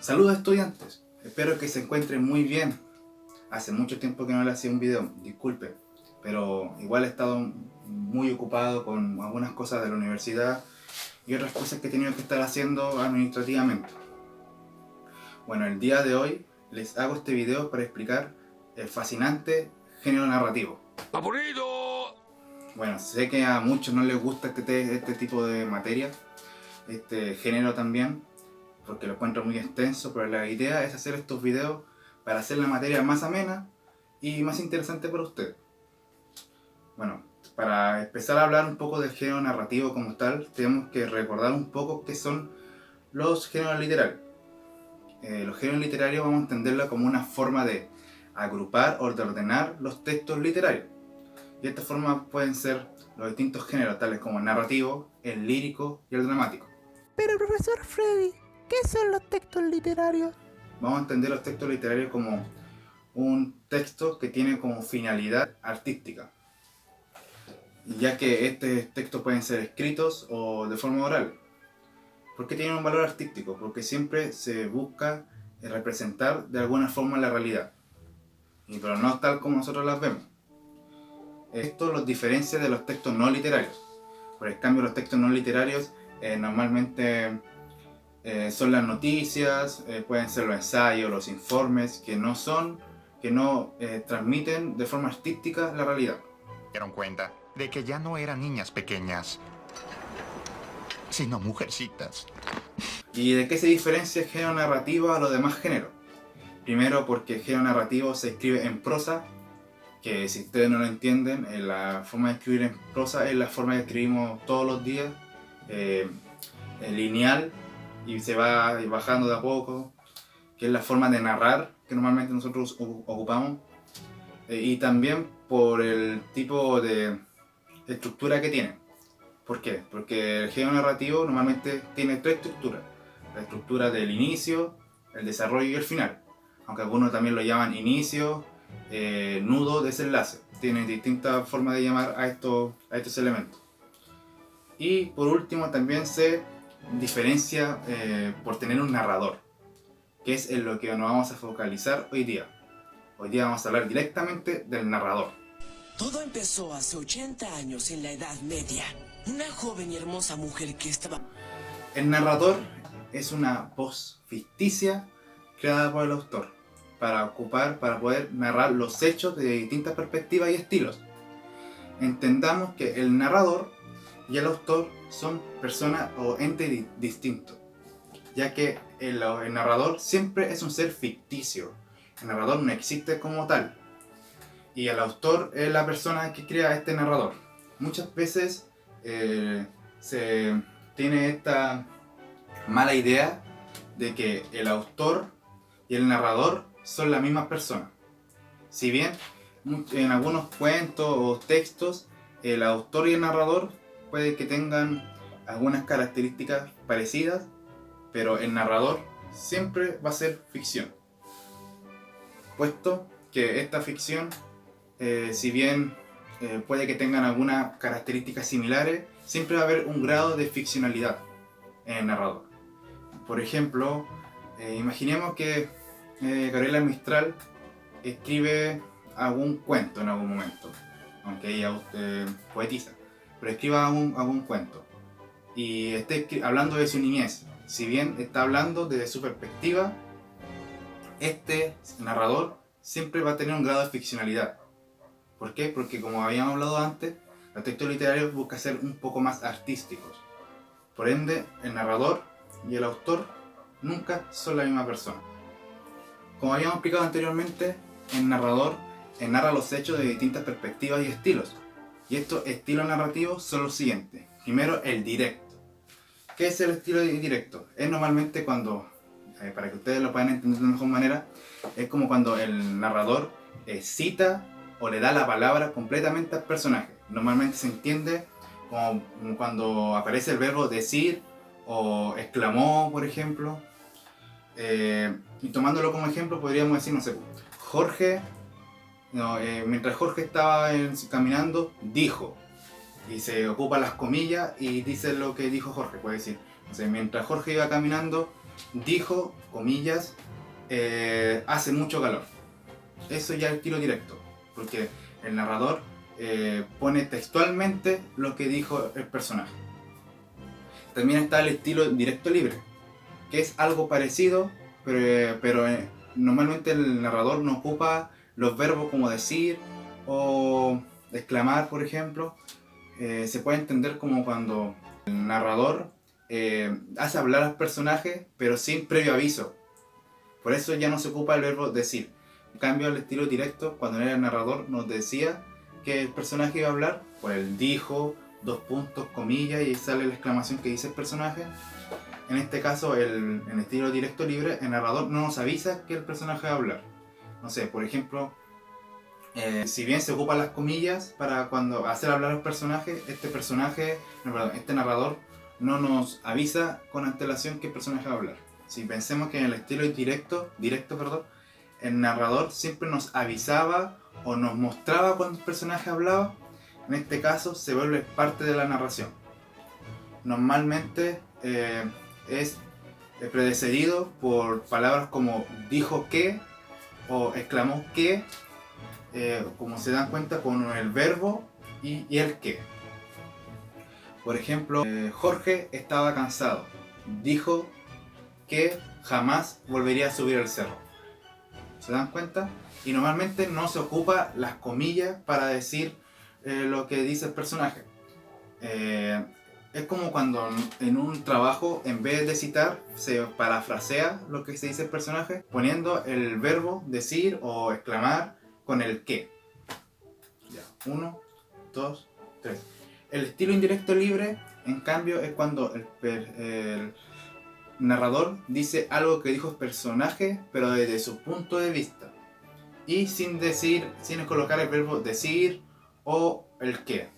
Saludos estudiantes, espero que se encuentren muy bien. Hace mucho tiempo que no les hacía un video, disculpe, pero igual he estado muy ocupado con algunas cosas de la universidad y otras cosas que he tenido que estar haciendo administrativamente. Bueno, el día de hoy les hago este video para explicar el fascinante género narrativo. ¡Aburrido! Bueno, sé que a muchos no les gusta este tipo de materia, este género también, porque lo encuentro muy extenso, pero la idea es hacer estos videos para hacer la materia más amena y más interesante para ustedes. Bueno, para empezar a hablar un poco del género narrativo como tal, tenemos que recordar un poco qué son los géneros literarios. Los géneros literarios vamos a entenderlo como una forma de agrupar o de ordenar los textos literarios. Y estas formas pueden ser los distintos géneros, tales como el narrativo, el lírico y el dramático. Pero profesor Freddy, ¿qué son los textos literarios? Vamos a entender los textos literarios como un texto que tiene como finalidad artística, ya que estos textos pueden ser escritos o de forma oral. ¿Por qué tienen un valor artístico? Porque siempre se busca representar de alguna forma la realidad, pero no tal como nosotros las vemos. Esto los diferencia de los textos no literarios. Por el cambio, los textos no literarios normalmente son las noticias, pueden ser los ensayos, los informes, que no transmiten de forma artística la realidad. Dieron cuenta de que ya no eran niñas pequeñas, sino mujercitas. ¿Y de qué se diferencia el género narrativo a los demás géneros? Primero, porque el género narrativo se escribe en prosa, que si ustedes no lo entienden, la forma de escribir en prosa es la forma que escribimos todos los días, lineal, y se va bajando de a poco, que es la forma de narrar que normalmente nosotros ocupamos, y también por el tipo de estructura que tiene. ¿Por qué? Porque el género narrativo normalmente tiene tres estructuras: la estructura del inicio, el desarrollo y el final, aunque algunos también lo llaman inicio, nudo, desenlace. Tienen distintas formas de llamar a estos elementos. Y por último también se diferencia por tener un narrador, que es en lo que nos vamos a focalizar hoy día. Hoy día vamos a hablar directamente del narrador. Todo empezó hace 80 años en la Edad Media. Una joven y hermosa mujer que estaba... El narrador es una voz ficticia creada por el autor para poder narrar los hechos de distintas perspectivas y estilos. Entendamos que el narrador y el autor son personas o entes distintos, ya que el narrador siempre es un ser ficticio. El narrador no existe como tal, y el autor es la persona que crea este narrador. Muchas veces se tiene esta mala idea de que el autor y el narrador son la misma persona. Si bien en algunos cuentos o textos el autor y el narrador puede que tengan algunas características parecidas, pero el narrador siempre va a ser ficción, puesto que esta ficción, si bien puede que tengan algunas características similares, siempre va a haber un grado de ficcionalidad en el narrador. Por ejemplo, imaginemos que Gabriela Mistral escribe algún cuento en algún momento, aunque ella poetiza, pero escriba algún cuento y esté hablando de su niñez. Si bien está hablando desde su perspectiva, este narrador siempre va a tener un grado de ficcionalidad. ¿Por qué? Porque, como habíamos hablado antes, los textos literarios buscan ser un poco más artísticos. Por ende, el narrador y el autor nunca son la misma persona. Como habíamos explicado anteriormente, el narrador narra los hechos de distintas perspectivas y estilos. Y estos estilos narrativos son los siguientes. Primero, el directo. ¿Qué es el estilo directo? Es normalmente cuando, para que ustedes lo puedan entender de mejor manera, es como cuando el narrador cita o le da la palabra completamente al personaje. Normalmente se entiende como cuando aparece el verbo decir o exclamó, por ejemplo. Y tomándolo como ejemplo, podríamos decir, no sé, Jorge, mientras Jorge estaba caminando, dijo, y se ocupa las comillas y dice lo que dijo Jorge. Puede decir, no sé, mientras Jorge iba caminando, dijo, comillas, hace mucho calor. Eso ya es tiro directo, porque el narrador pone textualmente lo que dijo el personaje. También está el estilo directo libre, que es algo parecido, pero normalmente el narrador no ocupa los verbos como decir o exclamar, por ejemplo. Se puede entender como cuando el narrador hace hablar al personaje, pero sin previo aviso. Por eso ya no se ocupa el verbo decir. En cambio, el estilo directo, cuando era el narrador, nos decía que el personaje iba a hablar, pues él dijo, dos puntos, comillas, y sale la exclamación que dice el personaje. En este caso, en estilo directo libre, el narrador no nos avisa que el personaje va a hablar. No sé, por ejemplo, si bien se ocupan las comillas para cuando hacer hablar al personaje, este narrador no nos avisa con antelación que el personaje va a hablar. Si pensemos que en el estilo directo, el narrador siempre nos avisaba o nos mostraba cuando el personaje hablaba, en este caso se vuelve parte de la narración. Normalmente es precedido por palabras como dijo que o exclamó que, como se dan cuenta con el verbo y el que. Por ejemplo, Jorge estaba cansado, dijo que jamás volvería a subir el cerro. ¿Se dan cuenta? Y normalmente no se ocupa las comillas para decir lo que dice el personaje. Es como cuando en un trabajo, en vez de citar, se parafrasea lo que se dice el personaje, poniendo el verbo decir o exclamar con el que. Ya, 1, 2, 3. El estilo indirecto libre, en cambio, es cuando el narrador dice algo que dijo el personaje, pero desde su punto de vista. Y sin colocar el verbo decir o el que.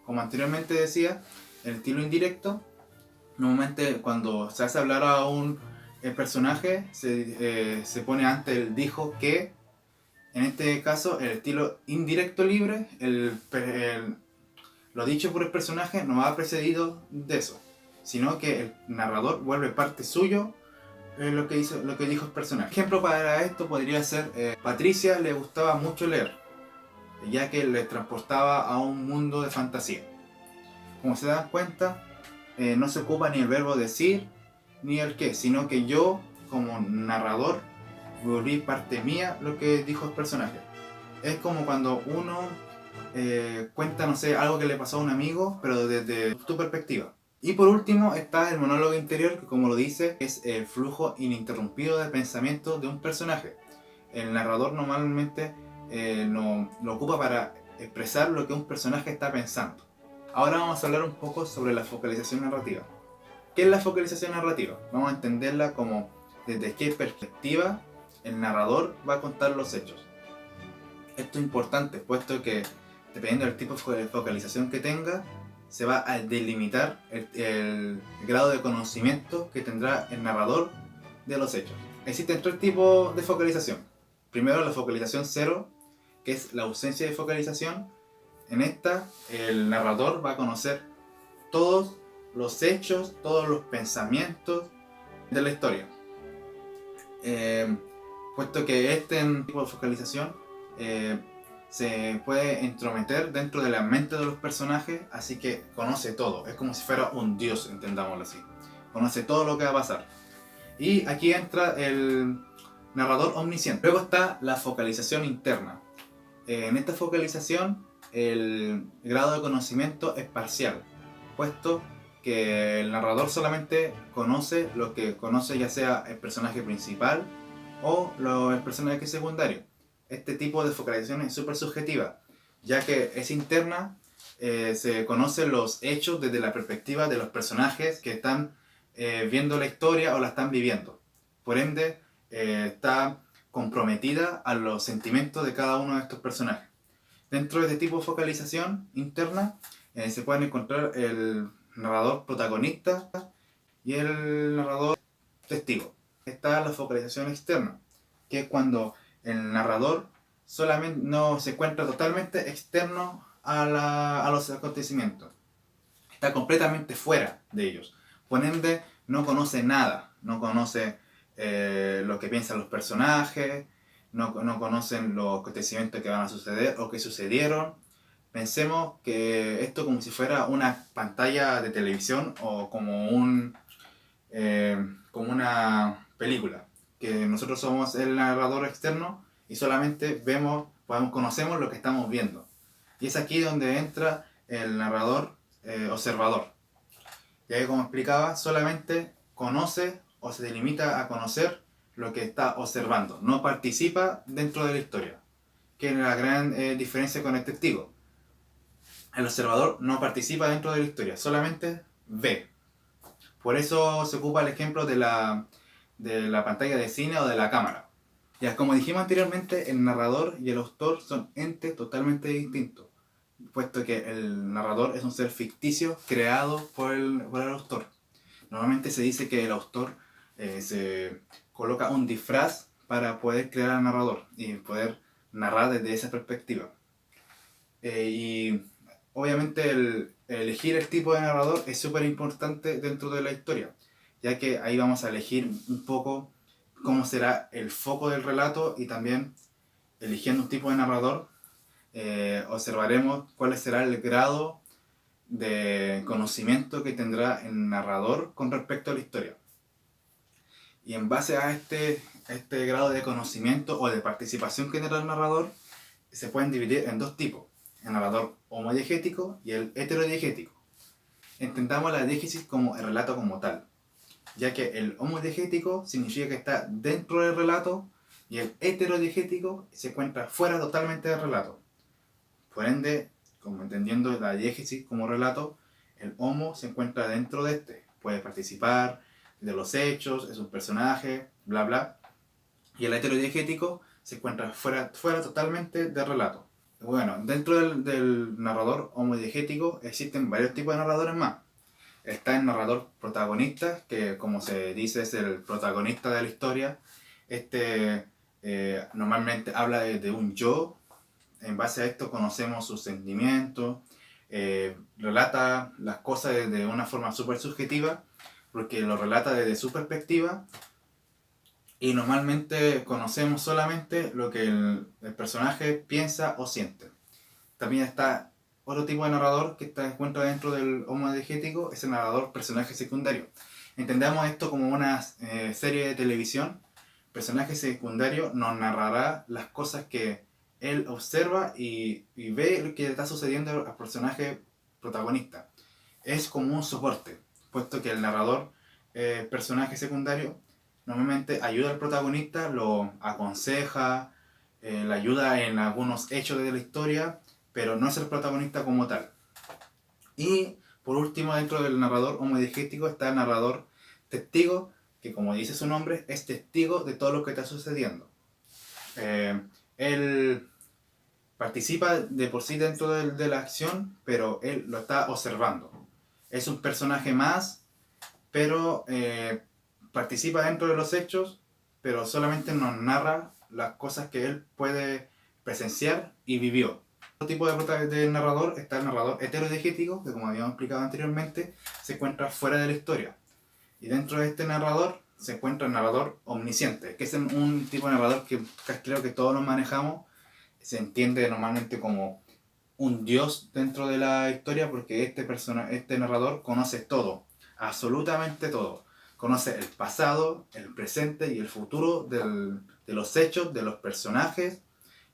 Como anteriormente decía, el estilo indirecto, normalmente cuando se hace hablar a un personaje, se pone antes el dijo que. En este caso, el estilo indirecto libre, lo dicho por el personaje no va precedido de eso, sino que el narrador vuelve parte suyo lo que dijo el personaje. Ejemplo para esto podría ser, Patricia le gustaba mucho leer, ya que le transportaba a un mundo de fantasía. Como se dan cuenta, no se ocupa ni el verbo decir ni el qué, sino que yo, como narrador, volví parte mía lo que dijo el personaje. Es como cuando uno cuenta, no sé, algo que le pasó a un amigo, pero desde tu perspectiva. Y por último está el monólogo interior, que como lo dice, es el flujo ininterrumpido de pensamientos de un personaje. El narrador normalmente lo ocupa para expresar lo que un personaje está pensando. Ahora vamos a hablar un poco sobre la focalización narrativa. ¿Qué es la focalización narrativa? Vamos a entenderla como desde qué perspectiva el narrador va a contar los hechos. Esto es importante, puesto que dependiendo del tipo de focalización que tenga, se va a delimitar el grado de conocimiento que tendrá el narrador de los hechos. Existen tres tipos de focalización. Primero, la focalización cero, que es la ausencia de focalización. En esta, el narrador va a conocer todos los hechos, todos los pensamientos de la historia. Puesto que este tipo de focalización se puede entrometer dentro de la mente de los personajes, así que conoce todo. Es como si fuera un dios, entendámoslo así. Conoce todo lo que va a pasar. Y aquí entra el narrador omnisciente. Luego está la focalización interna. En esta focalización, el grado de conocimiento es parcial, puesto que el narrador solamente conoce lo que conoce, ya sea el personaje principal o el personaje secundario. Este tipo de focalización es súper subjetiva, ya que es interna. Se conocen los hechos desde la perspectiva de los personajes que están viendo la historia o la están viviendo. Por ende, está comprometida a los sentimientos de cada uno de estos personajes. Dentro de este tipo de focalización interna se pueden encontrar el narrador protagonista y el narrador testigo. Está la focalización externa, que es cuando el narrador solamente no se encuentra totalmente externo a los acontecimientos. Está completamente fuera de ellos. Por ende, no conoce nada, no conoce lo que piensan los personajes, no conocen los acontecimientos que van a suceder o que sucedieron. Pensemos que esto como si fuera una pantalla de televisión o como una película, que nosotros somos el narrador externo y solamente conocemos lo que estamos viendo. Y es aquí donde entra el narrador observador. Ya que como explicaba, solamente conoce o se limita a conocer lo que está observando, no participa dentro de la historia, que es la gran diferencia con el testigo. El observador no participa dentro de la historia, solamente ve. Por eso se ocupa el ejemplo de la pantalla de cine o de la cámara. Ya, como dijimos anteriormente, el narrador y el autor son entes totalmente distintos, puesto que el narrador es un ser ficticio creado por el autor. Normalmente se dice que el autor se coloca un disfraz para poder crear al narrador y poder narrar desde esa perspectiva. Y obviamente el elegir el tipo de narrador es súper importante dentro de la historia, ya que ahí vamos a elegir un poco cómo será el foco del relato y también eligiendo un tipo de narrador observaremos cuál será el grado de conocimiento que tendrá el narrador con respecto a la historia. Y en base a este grado de conocimiento o de participación que tendrá el narrador, se pueden dividir en dos tipos: el narrador homodiegético y el heterodiegético. Entendamos la diégesis como el relato como tal, ya que el homodiegético significa que está dentro del relato y el heterodiegético se encuentra fuera totalmente del relato. Por ende, como entendiendo la diégesis como relato, el homo se encuentra dentro de este, puede participar de los hechos, es un personaje, bla bla, y el heterodiegético se encuentra fuera totalmente del relato. Bueno, dentro del narrador homodiegético existen varios tipos de narradores más. Está el narrador protagonista, que como se dice es el protagonista de la historia. Normalmente habla de un yo. En base a esto conocemos sus sentimientos, relata las cosas de una forma súper subjetiva, porque lo relata desde su perspectiva, y normalmente conocemos solamente lo que el personaje piensa o siente. También está otro tipo de narrador que se encuentra dentro del homodiegético, es el narrador personaje secundario. Entendamos esto como una serie de televisión. El personaje secundario nos narrará las cosas que él observa y ve lo que está sucediendo al personaje protagonista. Es como un soporte, puesto que el narrador, personaje secundario, normalmente ayuda al protagonista, lo aconseja, le ayuda en algunos hechos de la historia, pero no es el protagonista como tal. Y por último, dentro del narrador homodiegético está el narrador testigo, que como dice su nombre, es testigo de todo lo que está sucediendo. Él participa de por sí dentro de la acción, pero él lo está observando. Es un personaje más, pero participa dentro de los hechos, pero solamente nos narra las cosas que él puede presenciar y vivió. Otro tipo de narrador está el narrador heterodiegético, que como habíamos explicado anteriormente, se encuentra fuera de la historia. Y dentro de este narrador se encuentra el narrador omnisciente, que es un tipo de narrador que creo que todos nos manejamos. Se entiende normalmente como un dios dentro de la historia, porque este narrador conoce todo, absolutamente todo. Conoce el pasado, el presente y el futuro de los hechos, de los personajes.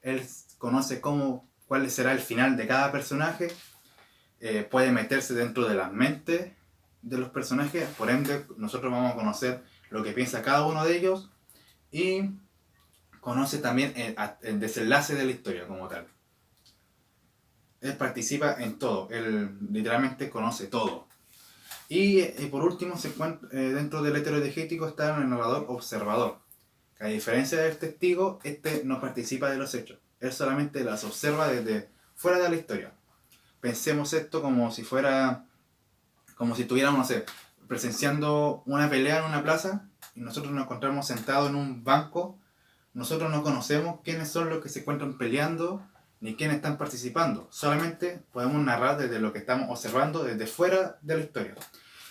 Él conoce cuál será el final de cada personaje. Puede meterse dentro de las mentes de los personajes, por ende nosotros vamos a conocer lo que piensa cada uno de ellos, y conoce también el desenlace de la historia como tal. Él participa en todo, él literalmente conoce todo. Y por último, se encuentra, dentro del heterodiegético está el narrador observador, que a diferencia del testigo, este no participa de los hechos, él solamente las observa desde fuera de la historia. Pensemos esto como si estuviéramos, no sé, presenciando una pelea en una plaza y nosotros nos encontramos sentados en un banco. Nosotros no conocemos quiénes son los que se encuentran peleando ni quiénes están participando. Solamente podemos narrar desde lo que estamos observando desde fuera de la historia.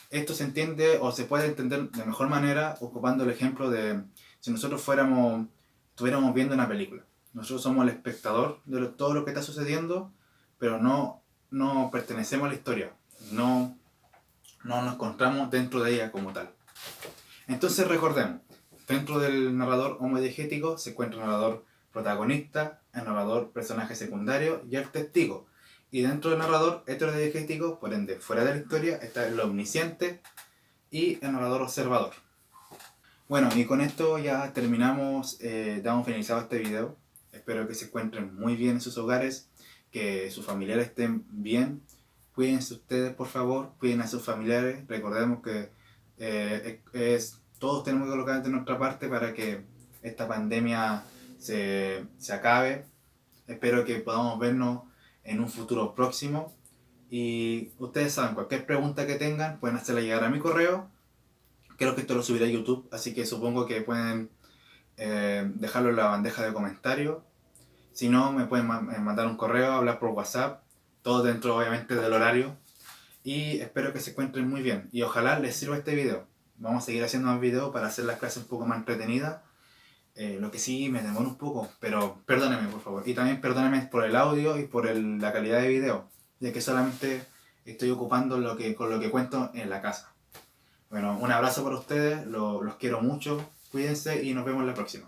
Esto se entiende o se puede entender de mejor manera ocupando el ejemplo de si nosotros estuviéramos viendo una película. Nosotros somos el espectador de todo lo que está sucediendo, pero no pertenecemos a la historia. No nos encontramos dentro de ella como tal. Entonces recordemos, dentro del narrador homodiegético se encuentra el narrador protagonista, el narrador personaje secundario y el testigo. Y dentro del narrador heterodiegético, por ende, fuera de la historia, está el omnisciente y el narrador observador. Bueno, y con esto ya terminamos, damos finalizado este video. Espero que se encuentren muy bien en sus hogares, que sus familiares estén bien. Cuídense ustedes, por favor, cuiden a sus familiares. Recordemos que todos tenemos que colocar de nuestra parte para que esta pandemia se acabe. Espero que podamos vernos en un futuro próximo. Y ustedes saben, cualquier pregunta que tengan, pueden hacerla llegar a mi correo. Creo que esto lo subiré a YouTube, así que supongo que pueden dejarlo en la bandeja de comentarios. Si no, me pueden mandar un correo, hablar por WhatsApp, todo dentro obviamente del horario. Y espero que se encuentren muy bien y ojalá les sirva este video. Vamos a seguir haciendo más videos para hacer las clases un poco más entretenidas. Lo que sí me demoro un poco, pero perdónenme por favor. Y también perdónenme por el audio y por la calidad de video, ya que solamente estoy ocupando con lo que cuento en la casa. Bueno, un abrazo para ustedes, los quiero mucho, cuídense y nos vemos la próxima.